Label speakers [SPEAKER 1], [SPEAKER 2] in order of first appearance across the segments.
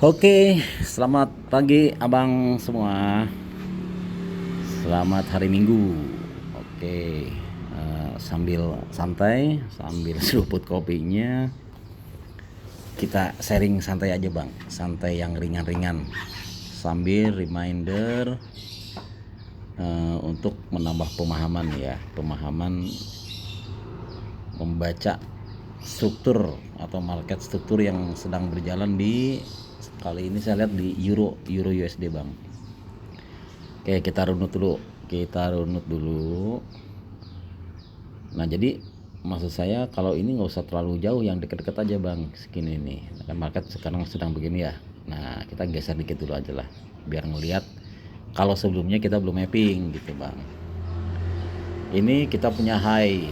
[SPEAKER 1] Oke, selamat pagi abang semua. Selamat hari Minggu. Oke, sambil santai, sambil seruput kopinya, kita sharing santai aja bang. Santai yang ringan-ringan. Sambil reminder untuk menambah pemahaman ya. Pemahaman membaca struktur atau market struktur yang sedang berjalan di kali ini saya lihat di Euro USD bang. Oke, kita runut dulu. Nah, jadi maksud saya kalau ini nggak usah terlalu jauh, yang deket-deket aja bang, segini nih. Kan market sekarang sedang begini ya. Nah, kita geser dikit dulu aja lah, biar ngelihat kalau sebelumnya kita belum mapping gitu bang. Ini kita punya high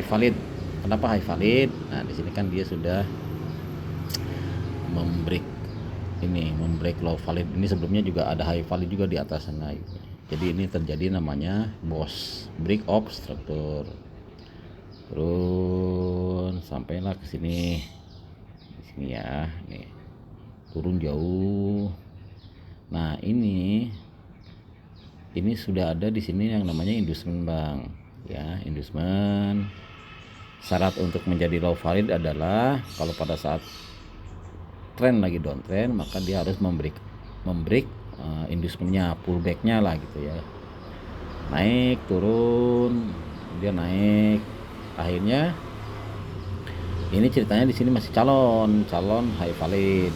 [SPEAKER 1] valid. Kenapa high valid? Nah, di sini kan dia sudah membreak low valid. Ini sebelumnya juga ada high valid juga di atas sana gitu. Jadi ini terjadi namanya BOS, break of structure. Turun sampailah ke sini. Di sini ya, nih. Turun jauh. Nah, ini sudah ada di sini yang namanya inducement bang. Ya, inducement. Syarat untuk menjadi low valid adalah kalau pada saat tren lagi downtrend, maka dia harus membreak inducementnya, pullbacknya lah gitu ya. Naik turun, dia naik, akhirnya ini ceritanya di sini masih calon high valid.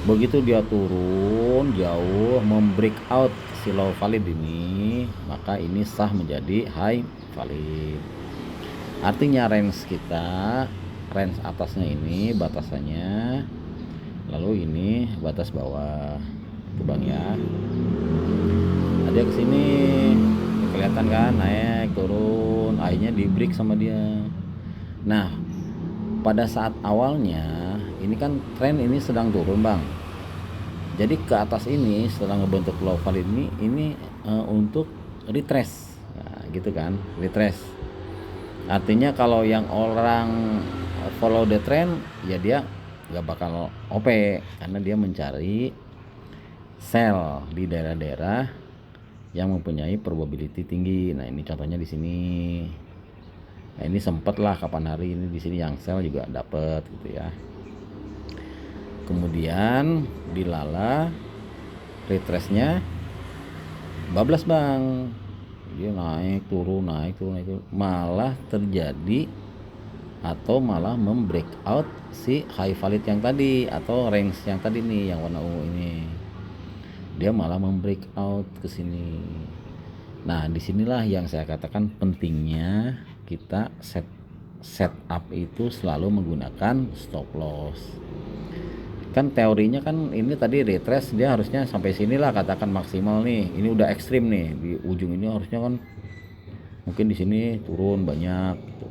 [SPEAKER 1] Begitu dia turun jauh, membreak out si low valid ini, maka ini sah menjadi high valid. Artinya range atasnya ini batasannya, lalu ini batas bawah itu bang ya. Nah, dia kesini kelihatan kan, naik turun, akhirnya di break sama dia. Nah, pada saat awalnya ini kan tren ini sedang turun bang, jadi ke atas ini setelah ngebentuk low valid ini untuk retrace. Nah, gitu kan, retrace artinya kalau yang orang follow the trend ya dia nggak bakal OP, karena dia mencari sell di daerah-daerah yang mempunyai probability tinggi. Nah, ini contohnya di sini. Nah, ini sempet lah kapan hari ini di sini yang sell juga dapet gitu ya. Kemudian dilala retrace-nya bablas bang, dia naik turun, malah terjadi atau malah membreak out si high valid yang tadi atau range yang tadi nih, yang warna ungu ini. Dia malah membreak out ke sini. Nah, disinilah yang saya katakan pentingnya kita setup itu selalu menggunakan stop loss. Kan teorinya kan ini tadi retrace dia harusnya sampai sinilah katakan maksimal nih. Ini udah ekstrim nih, di ujung ini harusnya kan mungkin di sini turun banyak gitu.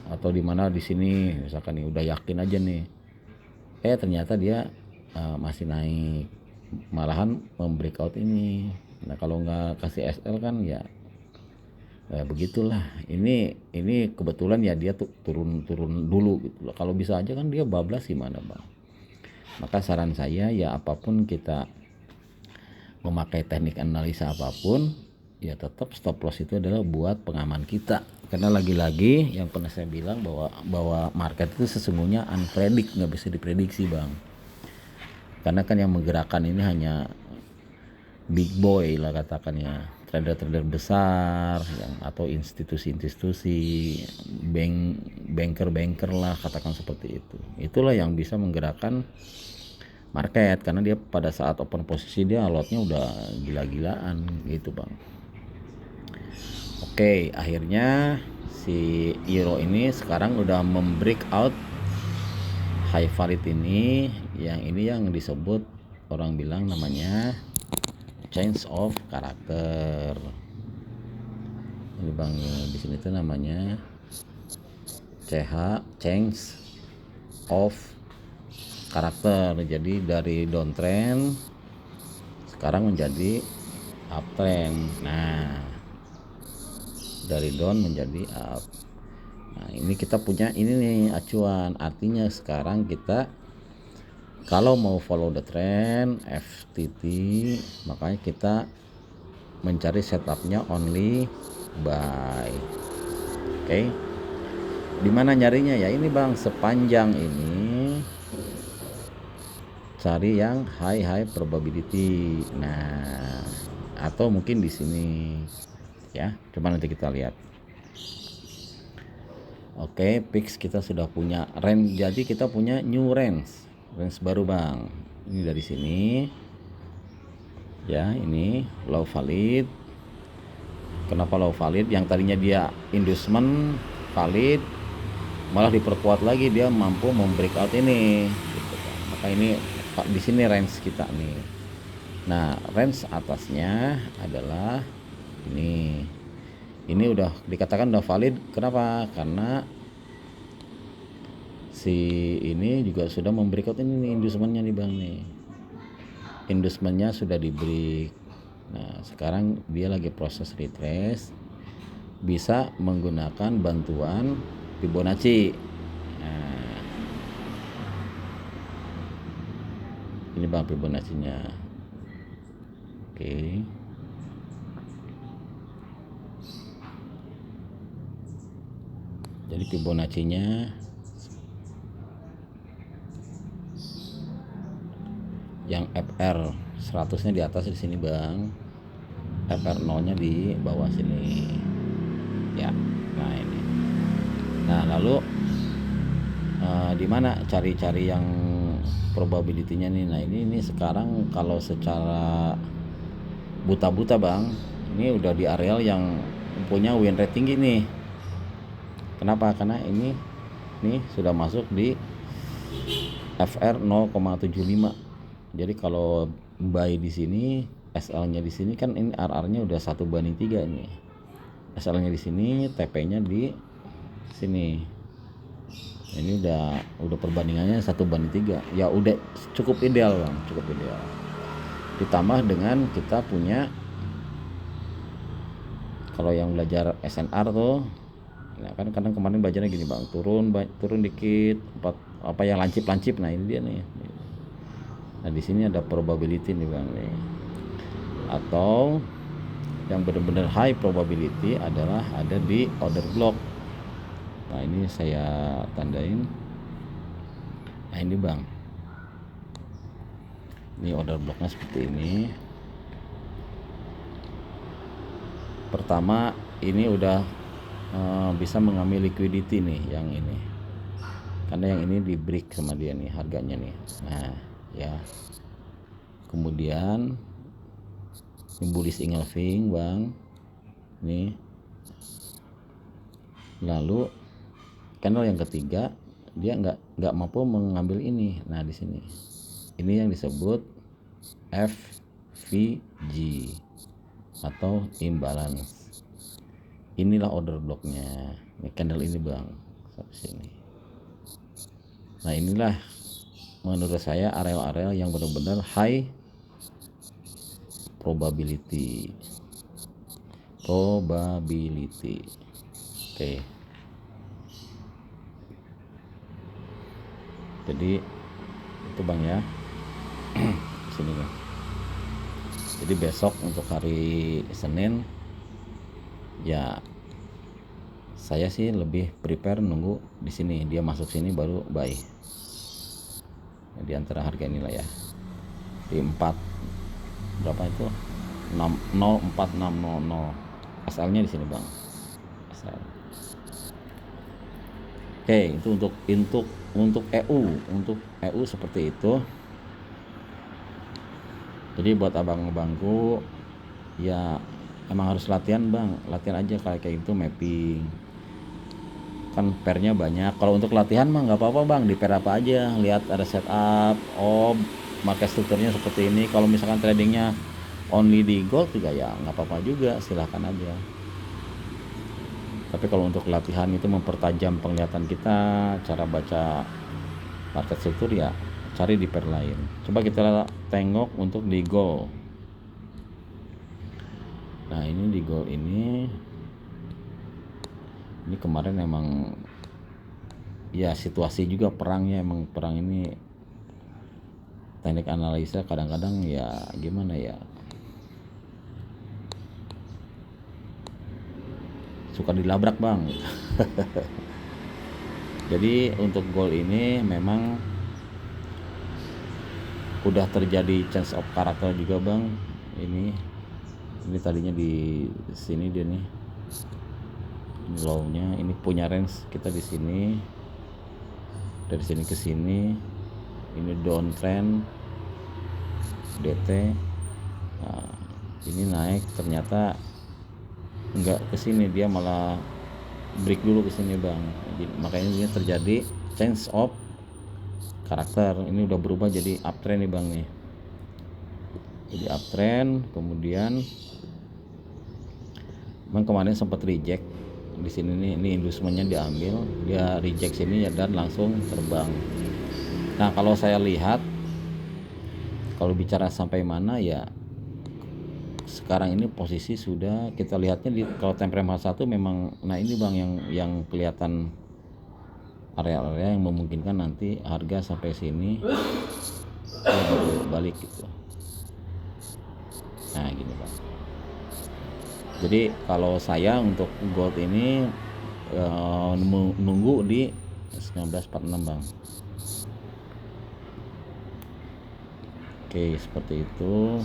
[SPEAKER 1] Atau di mana di sini misalkan nih udah yakin aja nih. Ternyata dia masih naik, malahan membreakout ini. Nah, kalau nggak kasih SL kan ya begitulah. Ini kebetulan ya dia tuh turun dulu gitu. Kalau bisa aja kan dia bablas gimana bang. Maka saran saya ya, apapun kita memakai teknik analisa apapun, ya tetap stop loss itu adalah buat pengaman kita. Karena lagi-lagi yang pernah saya bilang bahwa market itu sesungguhnya unpredict, nggak bisa diprediksi bang. Karena kan yang menggerakkan ini hanya big boy lah katakannya, trader-trader besar yang atau institusi-institusi, banker lah katakan seperti itu. Itulah yang bisa menggerakkan market, karena dia pada saat open posisi dia lotnya udah gila-gilaan gitu bang. Oke, akhirnya si euro ini sekarang udah membreak out high valid ini yang disebut orang bilang namanya change of character. Ini bang, di sini tuh namanya change of karakter. Jadi dari downtrend sekarang menjadi uptrend. Nah, dari down menjadi up. Nah, ini kita punya ini nih acuan. Artinya sekarang kita Kalau mau follow the trend FTT, makanya kita mencari setupnya only buy. Oke. Dimana nyarinya ya ini bang, sepanjang ini cari yang high probability. Nah, atau mungkin di sini ya, coba nanti kita lihat. Oke, fix kita sudah punya range, jadi kita punya new range baru bang. Ini dari sini ya, ini low valid. Kenapa low valid? Yang tadinya dia inducement valid, malah diperkuat lagi, dia mampu membreakout ini gitu kan. Maka ini di sini range kita nih. Nah, range atasnya adalah ini udah dikatakan udah valid. Kenapa? Karena si ini juga sudah membreakout ini nih, inducementnya nih bang nih. Inducementnya sudah di break. Nah, sekarang dia lagi proses retrace, bisa menggunakan bantuan Fibonacci. Nah, ini bang Fibonacci-nya. Oke. Jadi Fibonacci-nya yang FR 100-nya di atas di sini bang, FR 0-nya di bawah sini ya. Nah ini, nah lalu di mana cari-cari yang probability-nya nih. Nah ini sekarang kalau secara buta-buta bang, ini udah di areal yang punya win rate tinggi nih. Kenapa? Karena ini sudah masuk di FR 0,75. Jadi kalau buy di sini, SL-nya di sini kan ini RR-nya udah 1/3 ini. SL-nya di sini, TP-nya di sini. Ini udah perbandingannya 1/3. Ya udah cukup ideal bang, cukup ideal. Ditambah dengan kita punya, kalau yang belajar SNR tuh, nah kan kadang kemarin belajarnya gini bang, turun dikit, apa yang lancip. Nah ini dia nih. Nah di sini ada probability nih bang nih. Atau yang benar-benar high probability adalah ada di order block. Nah ini saya tandain. Nah ini bang, ini order blocknya seperti ini. Pertama ini udah bisa mengambil liquidity nih yang ini, karena yang ini di break sama dia nih harganya nih. Nah ya, kemudian ini bullish engulfing bang nih. Lalu candle yang ketiga dia nggak mampu mengambil ini. Nah di sini ini yang disebut FVG atau imbalance. Inilah order blocknya, ini candle ini bang sampai sini. Nah inilah menurut saya area-area yang benar-benar high probability. Oke. Jadi itu bang ya. Sini bang. Jadi besok untuk hari Senin ya, saya sih lebih prepare nunggu di sini dia masuk sini baru buy. Di antara harga inilah ya, di 4 berapa itu 04600 asalnya di sini bang, asal. Oke, itu untuk EU seperti itu. Jadi buat abang-abangku ya, emang harus latihan bang, latihan aja kayak itu mapping. Kan pairnya banyak. Kalau untuk latihan mah nggak apa-apa bang, di pair apa aja, lihat ada setup, market strukturnya seperti ini. Kalau misalkan tradingnya only di gold juga ya nggak apa-apa juga, silahkan aja. Tapi kalau untuk latihan itu mempertajam penglihatan kita, cara baca market struktur ya cari di pair lain. Coba kita tengok untuk di gold. Nah ini di gold ini kemarin emang ya situasi juga perangnya, emang perang ini teknik analisa kadang-kadang ya gimana ya, suka dilabrak bang. Jadi untuk gold ini memang udah terjadi change of karakter juga bang. Ini tadinya di sini dia nih, ini low-nya, ini punya range kita di sini, dari sini ke sini, ini downtrend DT. Nah, ini naik ternyata enggak ke sini, dia malah break dulu ke sini bang. Jadi, makanya ini terjadi change of karakter. Ini udah berubah jadi uptrend nih bang nih. Jadi uptrend, kemudian bang kemarin sempat reject di sini nih, ini inducementnya diambil, dia reject sini ya dan langsung terbang. Nah kalau saya lihat, kalau bicara sampai mana ya, sekarang ini posisi sudah kita lihatnya di kalau time frame H1 memang, nah ini bang yang kelihatan area-area yang memungkinkan nanti harga sampai sini balik gitu. Nah gini bang. Jadi kalau saya untuk gold ini nunggu di 1946 bang. Oke seperti itu.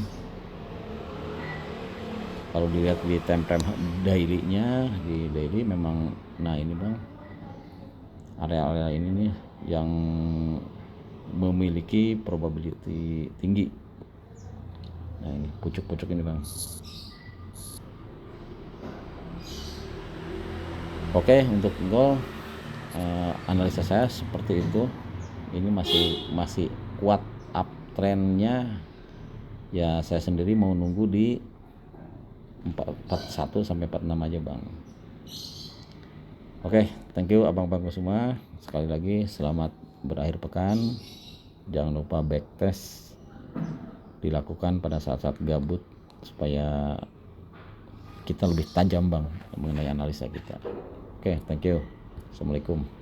[SPEAKER 1] Kalau dilihat di time frame daily-nya, di daily memang, nah ini bang, area-area ini nih yang memiliki probability tinggi. Nah ini pucuk-pucuk ini bang. Oke untuk gold analisa saya seperti itu. Ini masih kuat uptrendnya ya. Saya sendiri mau nunggu di 41 sampai 46 aja bang. Oke, thank you abang-abang semua. Sekali lagi selamat berakhir pekan. Jangan lupa backtest dilakukan pada saat-saat gabut supaya kita lebih tajam bang mengenai analisa kita. Oke, thank you. Assalamualaikum.